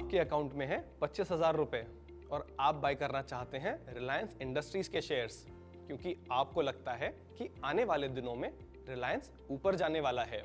आपके अकाउंट में है 25,000 रुपए और आप बाय करना चाहते हैं रिलायंस इंडस्ट्रीज के शेयर्स, क्योंकि आपको लगता है कि आने वाले दिनों में रिलायंस ऊपर जाने वाला है।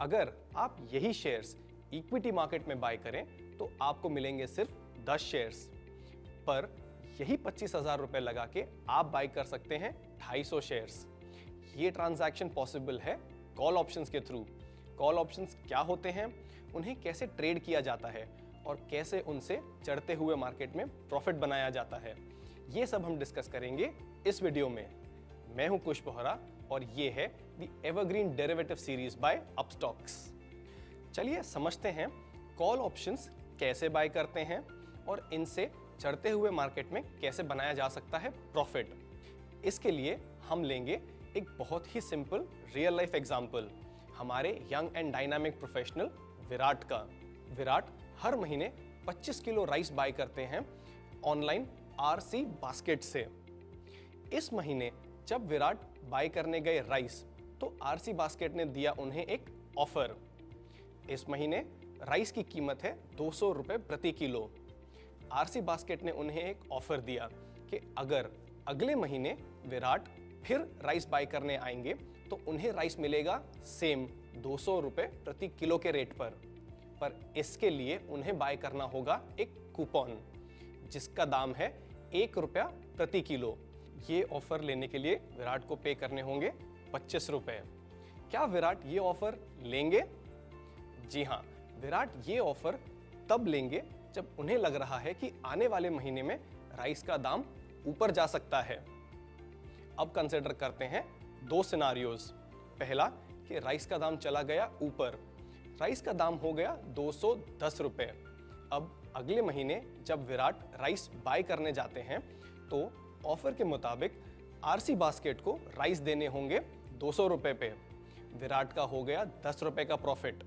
अगर आप यही शेयर्स इक्विटी मार्केट में बाय करें तो आपको मिलेंगे सिर्फ 10 शेयर्स, पर यही 25,000 रुपए लगा के आप बाय कर सकते हैं 250 शेयर्स। ये ट्रांजैक्शन पॉसिबल है कॉल ऑप्शंस के थ्रू। कॉल ऑप्शंस क्या होते हैं, उन्हें कैसे ट्रेड किया जाता है और कैसे उनसे चढ़ते हुए मार्केट में प्रॉफिट बनाया जाता है, ये सब हम डिस्कस करेंगे इस वीडियो में। मैं हूं कुश बोहरा और ये है the evergreen derivative series by Upstox. चलिए समझते हैं कॉल ऑप्शंस कैसे बाय करते हैं और इनसे चढ़ते हुए मार्केट में कैसे बनाया जा सकता है प्रॉफिट। इसके लिए हम लेंगे एक बहुत ही सिंपल रियल लाइफ एग्जांपल, हमारे young and dynamic professional Virat का। विराट हर महीने 25 किलो राइस बाय करते हैं ऑनलाइन आरसी बास्केट से। इस महीने जब विराट बाय करने गए राइस तो आरसी बास्केट ने दिया उन्हें एक ऑफर। इस महीने राइस की कीमत है 200 रुपए प्रति किलो। आरसी बास्केट ने उन्हें एक ऑफर दिया कि अगर अगले महीने विराट फिर राइस बाय करने आएंगे तो उन्हें राइस मिलेगा सेम 200 रुपए प्रति किलो के रेट पर इसके लिए उन्हें बाय करना होगा एक कूपन जिसका दाम है 1 रुपया प्रति किलो। ये ऑफर लेने के लिए विराट को पे करने होंगे 25 रुपए। क्या विराट ये ऑफर लेंगे? जी हाँ, विराट ये ऑफर तब लेंगे जब उन्हें लग रहा है कि आने वाले महीने में राइस का दाम ऊपर जा सकता है। अब कंसिडर करते हैं 2 सिनारियोज। पहला कि राइस का दाम चला गया ऊपर, राइस का दाम हो गया 210 रुपए। अब अगले महीने जब विराट राइस बाय करने जाते हैं तो ऑफर के मुताबिक आरसी बास्केट को राइस देने होंगे 200 रुपए पे। विराट का हो गया 10 रुपए का प्रॉफिट।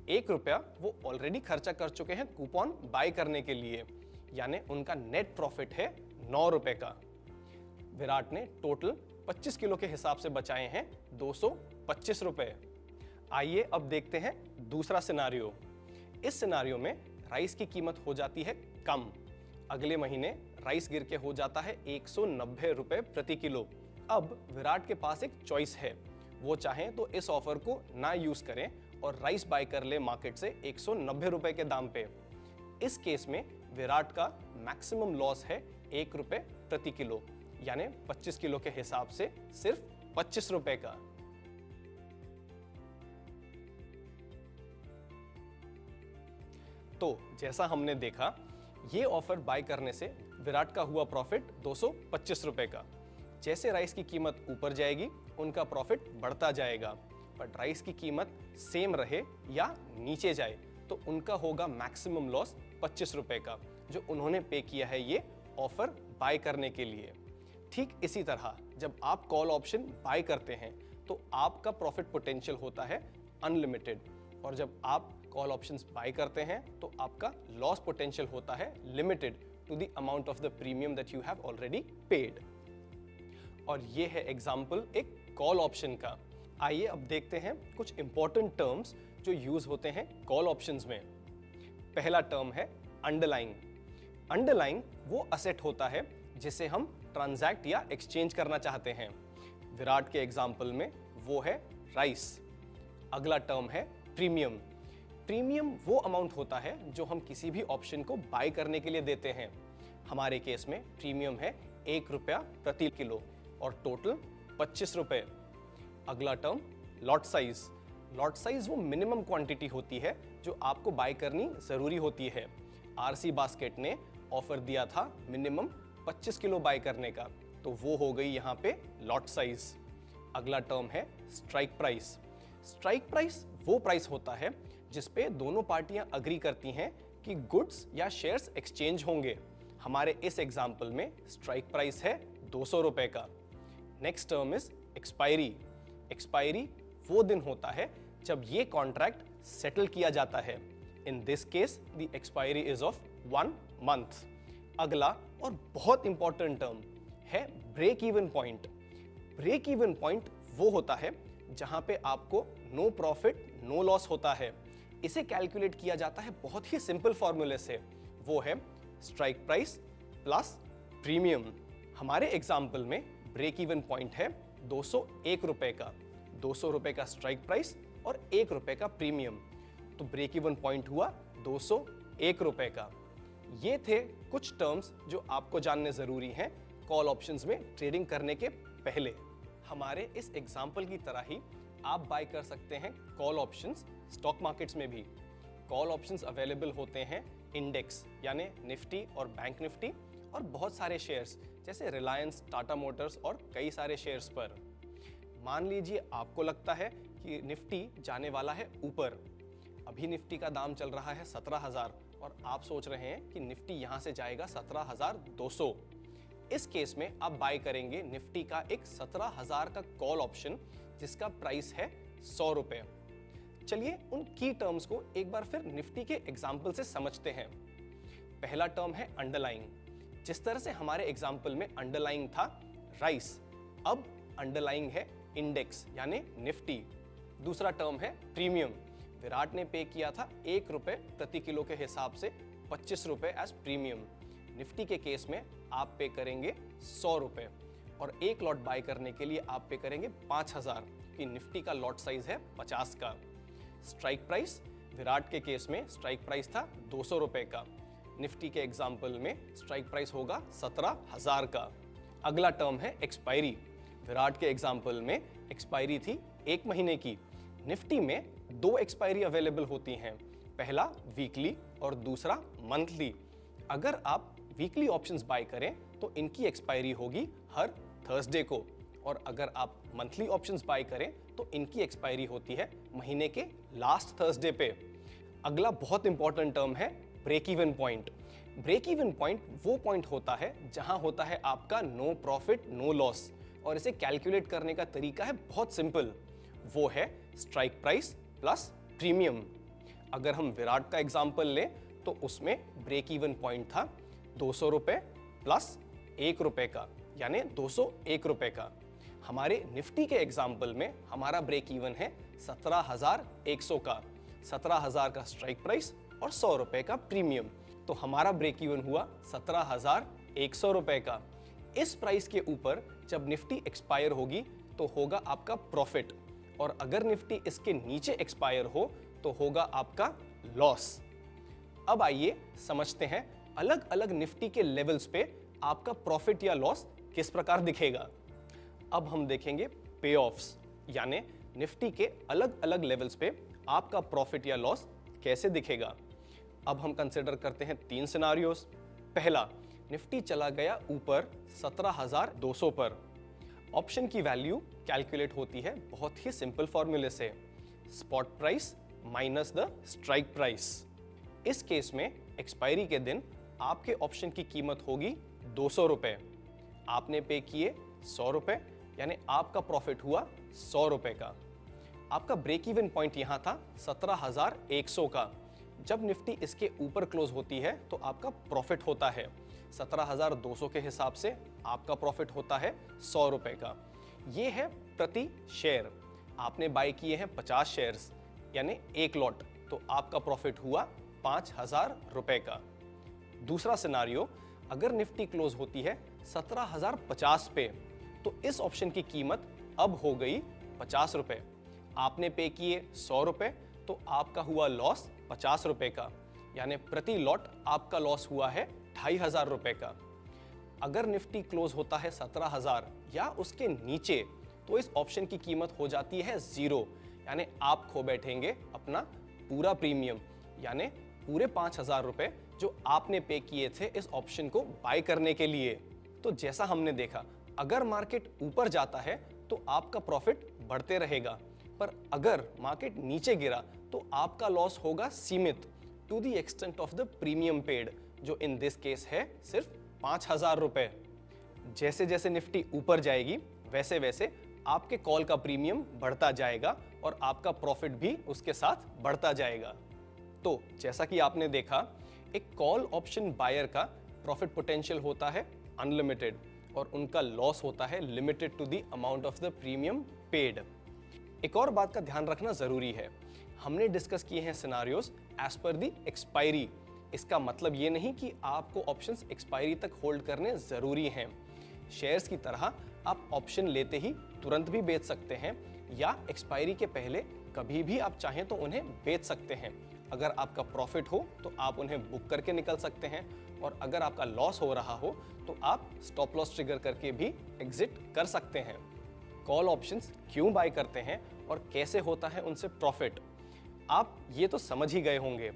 1 रुपया वो ऑलरेडी खर्चा कर चुके हैं कूपन बाय करने के लिए, यानी उनका नेट प्रॉफिट है 9 रुपए का। विराट ने टोटल 25 किलो के हिसाब से बचाए हैं 225 रुपए। आइए अब देखते हैं दूसरा सिनारियो। इस सिनारियो में राइस की कीमत हो जाती है कम। अगले महीने राइस गिर के हो जाता है 190 रुपए प्रति किलो। अब विराट के पास एक चॉइस है, वो चाहें तो इस ऑफर को ना यूज करें और राइस बाय कर ले मार्केट से 190 रुपए के दाम पे। इस केस में विराट का मैक्सिमम लॉस है 1 रुपए प्रति किलो, यानी 25 किलो के हिसाब से सिर्फ 25 रुपए का। तो जैसा हमने देखा, ये ऑफर बाय करने से विराट का हुआ प्रॉफिट 225 रुपए का। जैसे राइस की कीमत ऊपर जाएगी उनका प्रॉफिट बढ़ता जाएगा, बट राइस की कीमत सेम रहे या नीचे जाए तो उनका होगा मैक्सिमम लॉस 25 रुपए का, जो उन्होंने पे किया है ये ऑफर बाय करने के लिए। ठीक इसी तरह जब आप कॉल ऑप्शन बाय करते हैं तो आपका प्रॉफिट पोटेंशियल होता है अनलिमिटेड, और जब आप कॉल ऑप्शंस बाय करते हैं तो आपका लॉस पोटेंशियल होता है limited to the amount of the premium that you have already paid. और ये है एग्जांपल एक कॉल ऑप्शन का। आइए अब देखते हैं कुछ इंपॉर्टेंट टर्म्स जो यूज होते हैं कॉल ऑप्शंस में। पहला टर्म है अंडरलाइंग। अंडरलाइंग वो असेट होता है जिसे हम ट्रांजैक्ट या एक्सचेंज करना चाहते हैं। विराट के एग्जाम्पल में वो है राइस। अगला टर्म है प्रीमियम। प्रीमियम वो अमाउंट होता है जो हम किसी भी ऑप्शन को बाय करने के लिए देते हैं। हमारे केस में प्रीमियम है 1 रुपया प्रति किलो और टोटल 25 रुपए। अगला term lot size. Lot size वो मिनिमम क्वांटिटी होती है जो आपको बाय करनी जरूरी होती है। आरसी बास्केट ने ऑफर दिया था मिनिमम 25 किलो बाय करने का, तो वो हो गई यहाँ पे लॉट साइज। अगला टर्म है स्ट्राइक प्राइस। स्ट्राइक प्राइस वो प्राइस होता है जिस पे दोनों पार्टियां अग्री करती हैं कि गुड्स या शेयर्स एक्सचेंज होंगे। हमारे इस एग्जाम्पल में स्ट्राइक प्राइस है 200 रुपए का। Next term is expiry. Expiry वो दिन होता है जब ये कॉन्ट्रैक्ट सेटल किया जाता है। In this case the expiry is of 1 month. अगला और बहुत इंपॉर्टेंट टर्म है break even point. Break even point वो होता है जहां पे आपको नो प्रॉफिट नो लॉस होता है। इसे कैलकुलेट किया जाता है बहुत ही सिंपल फॉर्मूले से, वो है स्ट्राइक प्राइस प्लस प्रीमियम। हमारे एग्जाम्पल में ब्रेक इवन पॉइंट है 201 रुपए का, 200 रुपए का स्ट्राइक प्राइस और 1 रुपए का प्रीमियम, तो ब्रेक इवन पॉइंट हुआ 201 रुपए का। ये थे कुछ टर्म्स जो आपको जानने जरूरी हैं कॉल ऑप्शंस में ट्रेडिंग करने के पहले। हमारे इस एग्जाम्पल की तरह ही आप बाय कर सकते हैं कॉल ऑप्शंस स्टॉक मार्केट्स में भी। कॉल ऑप्शंस अवेलेबल होते हैं इंडेक्स यानी निफ्टी और बैंक निफ्टी और बहुत सारे शेयर्स जैसे रिलायंस, टाटा मोटर्स और कई सारे शेयर्स पर। मान लीजिए आपको लगता है कि निफ्टी जाने वाला है ऊपर, अभी निफ्टी का दाम चल रहा है 17,000 और आप सोच रहे हैं कि निफ्टी यहां से जाएगा 17,200। इस केस में आप बाय करेंगे निफ्टी का एक 17,000 का कॉल ऑप्शन जिसका प्राइस है 100 रुपए। चलिए उन की टर्म्स को एक बार फिर निफ्टी के एग्जाम्पल से समझते हैं। पहला टर्म है अंडरलाइंग। जिस तरह से हमारे एग्जाम्पल में अंडरलाइंग था राइस, अब अंडरलाइंग है इंडेक्स यानी निफ्टी। दूसरा टर्म है प्रीमियम। विराट ने पे किया था 1 रुपए प्रति किलो के हिसाब से 25 रुपए एज प्रीमियम। निफ्टी के केस में आप पे करेंगे 100 रुपए और एक लॉट बाय करने के लिए आप पे करेंगे 5,000 कि निफ्टी का लॉट साइज है 50 का। स्ट्राइक प्राइस, विराट के केस में स्ट्राइक प्राइस था 200 रुपए का, निफ्टी के एग्जाम्पल में स्ट्राइक प्राइस होगा 17,000 का। अगला टर्म है एक्सपायरी। विराट के एग्जाम्पल में एक्सपायरी थी 1 महीने की, निफ्टी में 2 एक्सपायरी अवेलेबल होती हैं, पहला वीकली और दूसरा मंथली। अगर आप वीकली ऑप्शंस बाय करें तो इनकी एक्सपायरी होगी हर थर्सडे को, और अगर आप मंथली ऑप्शंस बाय करें तो इनकी एक्सपायरी होती है महीने के लास्ट थर्सडे पे। अगला बहुत इंपॉर्टेंट टर्म है break even point. Break even point वो पॉइंट होता है जहां होता है आपका नो प्रॉफिट नो लॉस, और इसे कैलकुलेट करने का तरीका है बहुत सिंपल, वो है स्ट्राइक प्राइस प्लस प्रीमियम। अगर हम विराट का एग्जांपल लें तो उसमें ब्रेक इवन पॉइंट था 200 रुपए प्लस 1 रुपए का यानी 201 रुपए का। हमारे निफ्टी के एग्जांपल में हमारा ब्रेक इवन है 17,100 का, 17,000 का स्ट्राइक प्राइस और 100 रुपए का प्रीमियम, तो हमारा ब्रेक इवन हुआ 17,100 रुपए का। इस प्राइस के ऊपर जब निफ्टी एक्सपायर होगी तो होगा आपका प्रॉफिट, और अगर निफ्टी इसके नीचे एक्सपायर हो तो होगा आपका लॉस। अब आइए समझते हैं अलग अलग निफ्टी के लेवल्स पे आपका प्रॉफिट या लॉस किस प्रकार दिखेगा। अब हम देखेंगे पे ऑफ्स, यानी निफ्टी के अलग अलग लेवल्स पे आपका प्रॉफिट या लॉस कैसे दिखेगा। अब हम कंसिडर करते हैं 3 सिनारियोस। पहला, निफ्टी चला गया ऊपर 17,200 पर। ऑप्शन की वैल्यू कैलकुलेट होती है बहुत ही सिंपल फॉर्मूले से, spot price minus the strike price. इस केस में एक्सपायरी के दिन आपके ऑप्शन की कीमत होगी 200 रुपए, आपने पे किए 100 रुपए, यानी आपका प्रॉफिट हुआ 100 रुपए का। आपका ब्रेक इवन पॉइंट यहां था 17,100 का। जब निफ्टी इसके ऊपर क्लोज होती है तो आपका प्रॉफिट होता है 17,200 के हिसाब से आपका प्रॉफिट होता है 100 रुपए का। ये है प्रति शेयर, आपने बाय किए हैं 50 शेयर्स यानी 1 लॉट, तो आपका प्रॉफिट हुआ 5,000 रुपए का। दूसरा सिनारियो, अगर निफ्टी क्लोज होती है 17,050 पे तो इस ऑप्शन की कीमत अब हो गई 50 रुपए, आपने पे किए 100 रुपए, तो आपका हुआ लॉस 50 रुपए का, यानी प्रति लॉट आपका लॉस हुआ है 2,500 रुपए का। अगर निफ्टी क्लोज होता है 17,000 या उसके नीचे तो इस ऑप्शन की कीमत हो जाती है 0, यानी आप खो बैठेंगे अपना पूरा प्रीमियम, यानी पूरे 5,000 रुपए जो आपने पे किए थे इस ऑप्शन को बाय करने के लिए। तो जैसा हमने देखा, अगर मार्केट ऊपर जाता है तो आपका प्रॉफिट बढ़ते रहेगा, पर अगर मार्केट नीचे गिरा तो आपका लॉस होगा सीमित to the extent of the premium paid, जो इन दिस केस है सिर्फ 5,000 रुपए। जैसे जैसे निफ्टी ऊपर जाएगी वैसे वैसे आपके कॉल का प्रीमियम बढ़ता जाएगा और आपका प्रॉफिट भी उसके साथ बढ़ता जाएगा। तो जैसा कि आपने देखा, एक कॉल ऑप्शन बायर का प्रॉफिट पोटेंशियल होता है अनलिमिटेड और उनका लॉस होता है limited to the amount of the premium paid. एक और बात का ध्यान रखना जरूरी है, हमने डिस्कस किए हैं सिनारियोज एज पर दी एक्सपायरी। इसका मतलब ये नहीं कि आपको ऑप्शंस एक्सपायरी तक होल्ड करने ज़रूरी हैं। शेयर्स की तरह आप ऑप्शन लेते ही तुरंत भी बेच सकते हैं या एक्सपायरी के पहले कभी भी आप चाहें तो उन्हें बेच सकते हैं। अगर आपका प्रॉफिट हो तो आप उन्हें बुक करके निकल सकते हैं और अगर आपका लॉस हो रहा हो तो आप स्टॉप लॉस ट्रिगर करके भी एग्जिट कर सकते हैं। कॉल ऑप्शंस क्यों बाय करते हैं और कैसे होता है उनसे प्रॉफिट, आप ये तो समझ ही गए होंगे,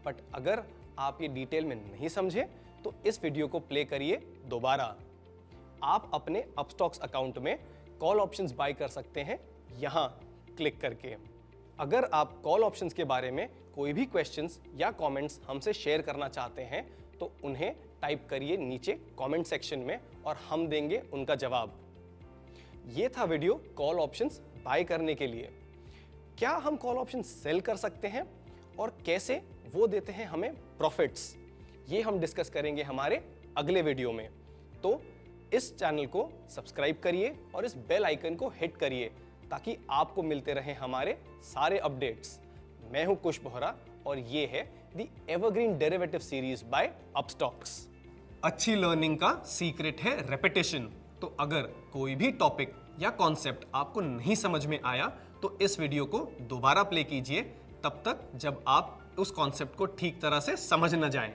बट अगर आप ये डिटेल में नहीं समझे तो इस वीडियो को प्ले करिए दोबारा। आप अपने अपस्टॉक्स अकाउंट में कॉल ऑप्शंस बाय कर सकते हैं यहाँ क्लिक करके। अगर आप कॉल ऑप्शंस के बारे में कोई भी क्वेश्चंस या कमेंट्स हमसे शेयर करना चाहते हैं तो उन्हें टाइप करिए नीचे कमेंट सेक्शन में और हम देंगे उनका जवाब। ये था वीडियो कॉल ऑप्शंस बाय करने के लिए। क्या हम कॉल ऑप्शन सेल कर सकते हैं और कैसे वो देते हैं हमें प्रॉफिट्स, ये हम डिस्कस करेंगे हमारे अगले वीडियो में। तो इस चैनल को सब्सक्राइब करिए और इस बेल आइकन को हिट करिए ताकि आपको मिलते रहे हमारे सारे अपडेट्स। मैं हूं कुश बोहरा और ये है the evergreen derivative series by Upstox. अच्छी लर्निंग का सीक्रेट है रेपिटेशन। तो अगर कोई भी टॉपिक या कॉन्सेप्ट आपको नहीं समझ में आया तो इस वीडियो को दोबारा प्ले कीजिए, तब तक जब आप उस कॉन्सेप्ट को ठीक तरह से समझ न जाएं।